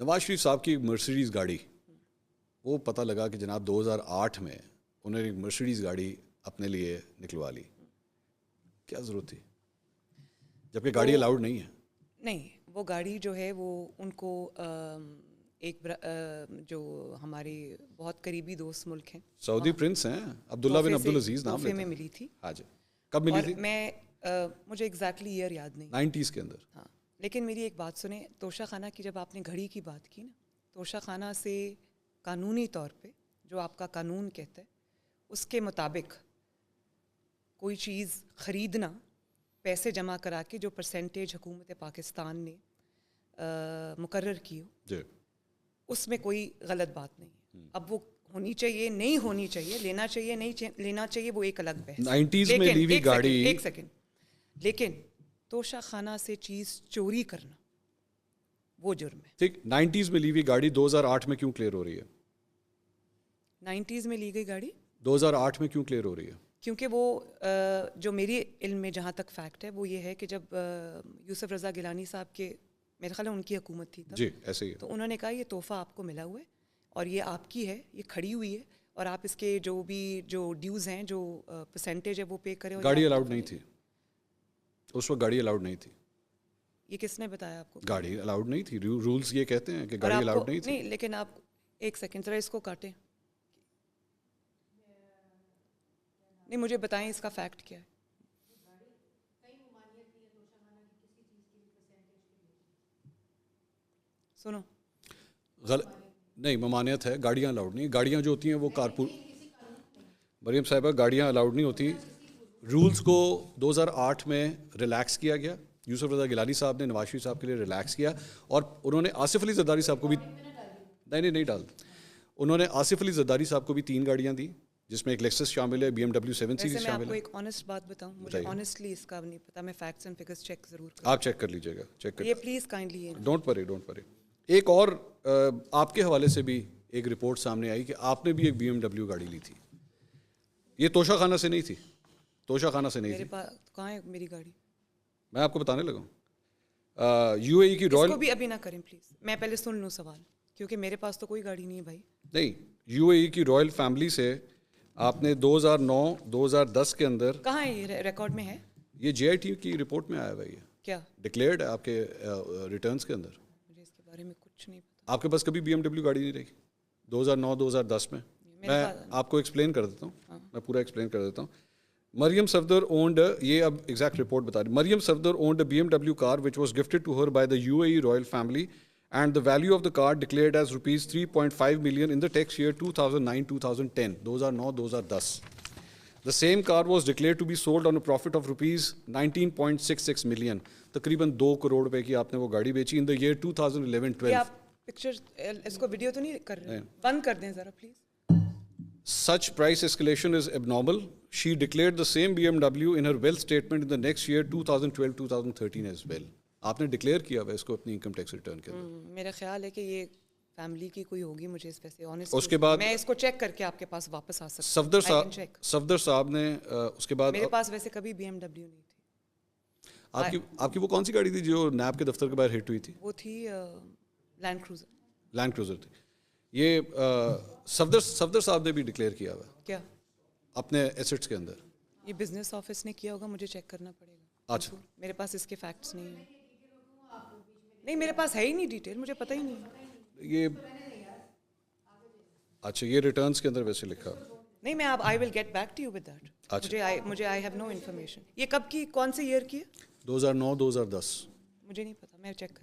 नवाज शरीफ साहब की एक मर्सिडीज़ गाड़ी, वो पता लगा कि जनाब 2008 में उन्होंने एक मर्सिडीज़ गाड़ी अपने लिए निकलवा ली। क्या ज़रूरत थी, जबकि गाड़ी अलाउड नहीं है? नहीं, वो गाड़ी जो है वो उनको जो हमारे बहुत करीबी दोस्त मुल्क हैं, सऊदी प्रिंस हैं, अब्दुल्ला बिन अब्दुल अजीज़ नाम लेते में हैं। मिली थी। हाँ जी। कब मिली थी? मुझे एग्जैक्टली ईयर याद नहीं, 90s के अंदर। हाँ, लेकिन मेरी एक बात सुने, तोशा खाना की जब आपने घड़ी की बात की ना, तोशा खाना से कानूनी तौर पे जो आपका कानून कहता है उसके मुताबिक कोई चीज़ ख़रीदना पैसे जमा करा के जो परसेंटेज हुकूमत पाकिस्तान ने मुकर्रर की हो, उसमें कोई गलत बात नहीं है। अब वो होनी चाहिए नहीं होनी चाहिए, लेना चाहिए नहीं लेना चाहिए, वो एक अलग बहस। 90s में ली हुई गाड़ी। एक सेकंड, लेकिन तोशा खाना से चीज़ चोरी करना वो जुर्म है। ठीक, 90s में ली हुई गाड़ी 2008 में क्यों क्लियर हो रही है? 90s में ली गई गाड़ी 2008 में क्यों क्लियर हो रही है? क्योंकि वो जो मेरी इल्म में जहाँ तक फैक्ट है वो ये है कि जब यूसुफ रज़ा गिलानी साहब के, मेरे ख्याल है उनकी हुकूमत थी तब, जी ऐसे ही है। तो उन्होंने कहा ये तोहफ़ा आपको मिला हुआ है और ये आपकी है, ये खड़ी हुई है और आप इसके जो ड्यूज़ हैं, जो परसेंटेज है वो पे करें। गाड़ी अलाउड नहीं थी उस वक्त, गाड़ी अलाउड नहीं थी। ये किसने बताया आपको? गाड़ी अलाउड नहीं थी, रूल्स ये कहते हैं कि गाड़ी अलाउड नहीं थी। नहीं, लेकिन आप एक सेकंड ज़रा इसको काटें, नहीं मुझे बताएं इसका फैक्ट क्या है। सुनो, नहीं, ममानियत है, गाड़ियाँ अलाउड नहीं। गाड़ियाँ जो होती हैं वो कारपूल, मरियम साहिबा, गाड़ियाँ अलाउड नहीं होती। रूल्स को 2008 में रिलैक्स किया गया। यूसुफ रज़ा गिलानी साहब ने नवाज शरीफ साहब के लिए रिलैक्स किया और उन्होंने आसिफ अली ज़रदारी साहब को भी नहीं डाल, उन्होंने आसिफ अली ज़रदारी साहब को भी 3 गाड़ियाँ दी, जिसमें एक लेक्सस शामिल है, BMW 7 सीरीज शामिल है। मैं आपको एक ऑनेस्ट बात बताऊं, मुझे ऑनेस्टली इसका नहीं पता, मैं फैक्ट्स एंड फिगर्स चेक जरूर करूं। आप चेक कर लीजिएगा, चेक कर, ये प्लीज काइंडली, डोंट वरी। एक और आपके हवाले से भी एक रिपोर्ट सामने आई कि आपने भी एक BMW गाड़ी ली थी। ये तोशा खाना से नहीं थी, तोशा खाना से नहीं मेरे थी। पास कहाँ है मेरी गाड़ी? मैं आपको बताने लगा। UAE की रॉयल, इसको भी अभी ना करें प्लीज, मैं पहले सुन लूँ सवाल, क्योंकि मेरे पास तो कोई गाड़ी नहीं है भाई। नहीं, UAE की रॉयल फैमिली से आपने 2009-2010 के अंदर, कहाँ है ये रिकॉर्ड में है? ये JIT की रिपोर्ट में आया हुआ है, ये क्या डिक्लेयर्ड है आपके रिटर्न्स के अंदर। मुझे इसके बारे में कुछ नहीं पता। आपके पास कभी BMW गाड़ी नहीं रही 2009-2010 में? मैं आपको एक्सप्लेन कर देता हूँ, मैं पूरा एक्सप्लेन कर देता हूँ। मरियम सफदर ओन्ड, ये अब एग्जैक्ट रिपोर्ट बता रही, Maryam Safdar owned a BMW car which was gifted to her by the UAE royal family and the value of the car declared as rupees 3.5 million in the tax year 2009-2010, 2009-2010. The same car was declared to be sold on a profit of rupees 19.66 million. तकरीबन 2 करोड़ रुपए की आपने वो गाड़ी बेची in the year 2011-12. आप picture, इसको video तो नहीं कर रहे? बंद कर दें जरा please. Such price escalation is abnormal. She declared the same BMW in her wealth statement in the next year 2012-2013 as well. आपने डिक्लेयर किया हुआ इसको अपनी इनकम टैक्स रिटर्न के अंदर। मेरा ख्याल है कि ये फैमिली की कोई होगी, मुझे इस पे से ऑनेस्ट, उसके बाद मैं इसको चेक करके आपके पास वापस आ सकता हूं। सफदर साहब ने उसके बाद, मेरे पास वैसे कभी BMW नहीं थी। आपकी वो कौन सी गाड़ी थी जो नैब के दफ्तर के बाहर हिट हुई थी? वो थी लैंड क्रूजर थी। ये सफदर साहब ने भी डिक्लेयर किया हुआ क्या अपने एसेट्स के अंदर? ये बिजनेस ऑफिस ने किया होगा, मुझे चेक करना पड़ेगा। अच्छा, मेरे पास इसके फैक्ट्स नहीं है। नहीं, मेरे पास है ही नहीं डिटेल, मुझे पता ही नहीं। ये अच्छा, ये रिटर्न्स के अंदर वैसे लिखा नहीं, मैं I will get back to you with that. अच्छा, मुझे आई हैव नो इन्फॉर्मेशन। ये कब की, कौन से ईयर की है? 2009-2010। मुझे नहीं पता, मैं चेक कर